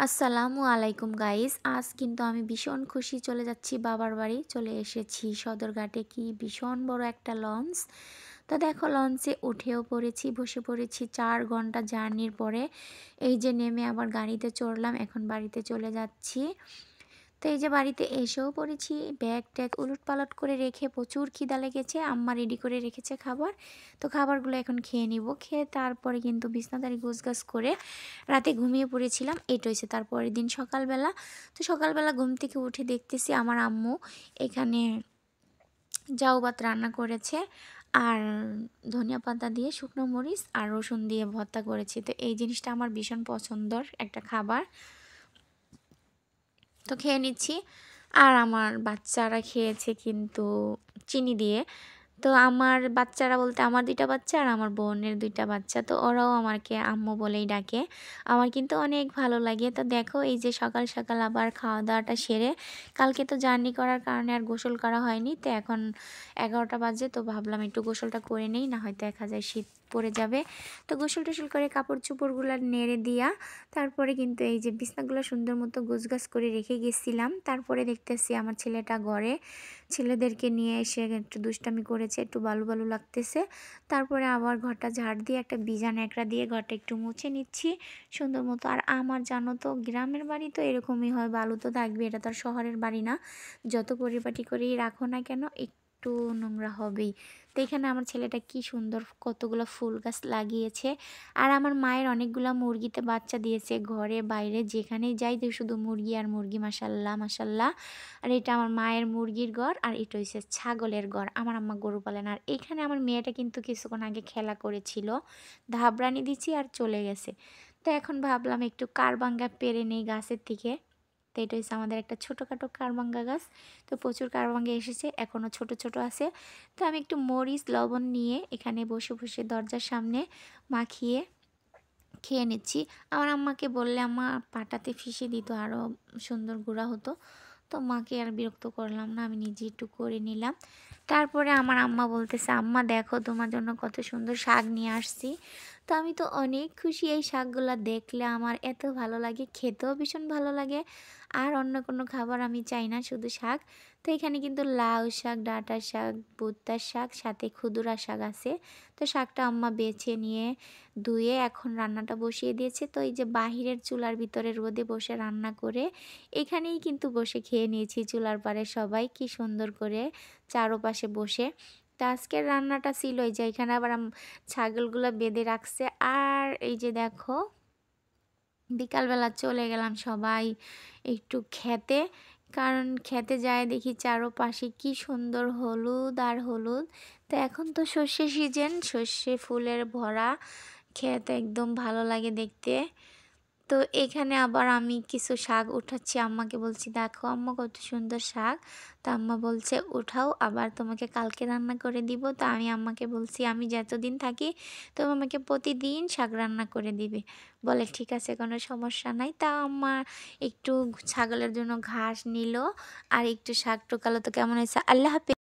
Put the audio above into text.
আসসালামু আলাইকুম গাইস। আজ কিন্তু আমি ভীষণ খুশি, চলে যাচ্ছি বাবার বাড়ি। চলে এসেছি সদরঘাটে, কি ভীষণ বড় একটা লঞ্চ। তো দেখো, লঞ্চে উঠেও পড়েছি, বসে পড়েছি 4 ঘন্টা জার্নির পরে। এই যে নেমে আবার গাড়িতে চড়লাম, এখন বাড়িতে চলে যাচ্ছি। তো এই যে বাড়িতে এসেও পড়েছি, ব্যাগ ট্যাগ উলটপালট করে রেখে, প্রচুর খিদা লেগেছে। আম্মা রেডি করে রেখেছে খাবার, তো খাবারগুলো এখন খেয়ে নিব। খেয়ে তারপরে কিন্তু বিছনাদারি গোছগাছ করে রাতে ঘুমিয়ে পড়েছিলাম। এটা হচ্ছে তারপরের দিন সকালবেলা। তো সকালবেলা ঘুম থেকে উঠে দেখতেছি আমার আম্মু এখানে জাউ ভাত রান্না করেছে, আর ধনিয়া পাতা দিয়ে, শুকনো মরিচ আর রসুন দিয়ে ভর্তা করেছে। তো এই জিনিসটা আমার ভীষণ পছন্দের একটা খাবার, তো খেয়ে নিচ্ছি। আর আমার বাচ্চারা খেয়েছে কিন্তু চিনি দিয়ে। তো আমার বাচ্চারা বলতে আমার 2টা বাচ্চা আর আমার বোনের 2টা বাচ্চা, তো ওরাও আমাকে আম্মু বলেই ডাকে। আমার কিন্তু অনেক ভালো লাগে। তো দেখো, এই যে সকাল সকাল আবার খাওয়া দাওয়াটা সেরে, কালকে তো জার্নি করার কারণে আর গোসল করা হয়নি। তো এখন 11টা বাজে, তো ভাবলাম একটু গোসলটা করে নেই, না হয়তো দেখা যায় শীত পড়ে যাবে। তো গোসল টোসল করে কাপড় চোপড়গুলো নেড়ে দিয়া তারপরে কিন্তু এই যে বিছনাগুলো সুন্দর মতো গোছগাছ করে রেখে গেছিলাম। তারপরে দেখতেছি আমার ছেলেটা ঘরে, ছেলেদেরকে নিয়ে এসে একটু দুষ্টামি করেছে, একটু বালু বালু লাগতেছে। তারপরে আবার ঘরটা ঝাড় দিয়ে একটা ভিজা ন্যাকড়া দিয়ে ঘরটা একটু মুছে নিচ্ছি সুন্দর মতো। আর আমার জানো তো, গ্রামের বাড়ি তো এরকমই হয়, বালু তো থাকবে, এটা তো আর শহরের বাড়ি না। যত পরিপাটি করেই রাখো না কেন, একটু নোংরা হবেই। তো এখানে আমার ছেলেটা কি সুন্দর কতগুলো ফুল গাছ লাগিয়েছে। আর আমার মায়ের অনেকগুলা মুরগিতে বাচ্চা দিয়েছে, ঘরে বাইরে যেখানেই যাই তো শুধু মুরগি আর মুরগি, মাশাল্লাহ মাশাল্লাহ। আর এটা আমার মায়ের মুরগির ঘর, আর এটা হচ্ছে ছাগলের ঘর। আমার আম্মা গরু পালেন। আর এখানে আমার মেয়েটা কিন্তু কিছুক্ষণ আগে খেলা করেছিল, ধাবরানি দিচ্ছি আর চলে গেছে। তো এখন ভাবলাম একটু কারবাঙ্গা পেরে নেই গাছের থেকে। তো এটা হচ্ছে আমাদের একটা ছোটোখাটো কারবাঙ্গা গাছ। তো প্রচুর কারবাঙ্গা এসেছে, এখনও ছোট ছোট আছে। তো আমি একটু মরিচ লবণ নিয়ে এখানে বসে বসে দরজার সামনে মাখিয়ে খেয়ে নিচ্ছি। আমার আম্মাকে বললে আম্মা পাটাতে ফিশে দিত, আরও সুন্দর গুঁড়া হতো। তো মাকে আর বিরক্ত করলাম না, আমি নিজে একটু করে নিলাম। তারপরে আমার আম্মা বলতেছে, আম্মা দেখো তোমার জন্য কত সুন্দর শাক নিয়ে আসছি। তো আমি তো অনেক খুশি, এই শাকগুলো দেখলে আমার এত ভালো লাগে, খেতেও ভীষণ ভালো লাগে। আর অন্য কোনো খাবার আমি চাই না, শুধু শাক। তো এখানে কিন্তু লাউ শাক, ডাঁটা শাক, ভুট্টার শাক, সাথে খুদরা শাক আছে। তো শাকটা আম্মা বেছে নিয়ে ধুয়ে এখন রান্নাটা বসিয়ে দিয়েছে। তো এই যে বাহিরের চুলার ভিতরে রোদে বসে রান্না করে এখানেই কিন্তু বসে খেয়ে নিয়েছি চুলার পাড়ে সবাই, কি সুন্দর করে চারপাশে বসে। তো আজকের রান্নাটা ছিল এই যে এখানে আবার ছাগলগুলো বেঁধে রাখছে। আর এই যে দেখো, বিকালবেলা চলে গেলাম সবাই একটু খেতে, কারণ খেতে যায় দেখি চারপাশে কি সুন্দর হলুদ আর হলুদ। তো এখন তো সর্ষে সিজন, সর্ষে ফুলের ভরা ক্ষেত, একদম ভালো লাগে দেখতে। তো এখানে আবার আমি কিছু শাক উঠাচ্ছি, আম্মাকে বলছি দেখো আম্মা কত সুন্দর শাক। তো আম্মা বলছে উঠাও, আবার তোমাকে কালকে রান্না করে দিব। তো আমি আম্মাকে বলছি আমি যতদিন থাকি তুমি আমাকে প্রতিদিন শাক রান্না করে দিবে। বলে ঠিক আছে, কোনো সমস্যা নাই। তা আম্মা একটু ছাগলের জন্য ঘাস নিল আর একটু শাক টোকালো। তো কেমন হয়েছে? আল্লাহ হাফেজ।